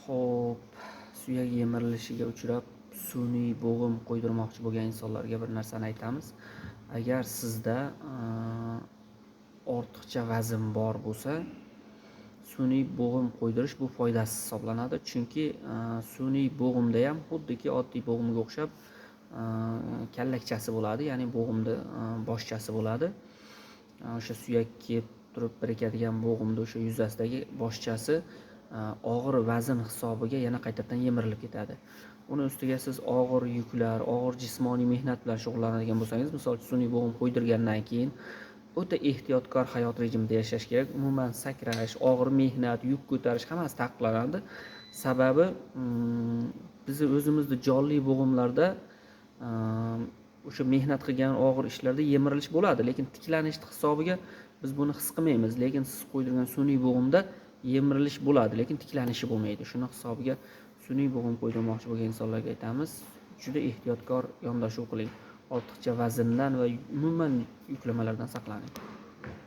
Xo'p, suyak yemirilishiga uchrab sun'iy bo'g'im qo'ydirmoqchi bo'lgan insonlarga bir narsani aytamiz. Agar sizda ortiqcha vazn bor bo'lsa, sun'iy bo'g'im qo'ydirish bu foydasiz hisoblanadi. Chunki sun'iy bo'g'imda ham xuddiki oddiy bo'g'imga o'xshab kallakchasi bo'ladi, ya'ni bo'g'imda boshchasi bo'ladi. O'sha suyak kelib turib birikadigan bo'g'imda o'sha yuzasidagi boshchasi og'ir vazn hisobiga yana qaytadan yemirilib ketadi. Uni ustiga siz og'ir yuklar, og'ir jismoniy mehnat bilan shug'ullanadigan bo'lsangiz, misol uchun sun'iy bo'g'im qo'ydirgandan keyin o'ta ehtiyotkor hayot rejimida yashash kerak. Umuman sakrash, og'ir mehnat, yuk ko'tarish hammasi taqiqlanadi. Sababi biz o'zimizni jonli bo'g'imlarda o'sha mehnat qilgan og'ir ishlarda yemirilish bo'ladi, lekin tiklanish hisobiga biz buni his qilmaymiz. Lekin siz qo'ydirgan sun'iy bo'g'imda yemirilish bo'ladi, lekin tiklanishi bo'lmaydi. Shuni hisobiga sun'iy bo'g'im qo'ydirmoqchi bo'lgan insonlarga aytamiz, juda ehtiyotkor yondashuv qiling. Ortiqcha vazndan va umuman yuklamalardan saqlaning.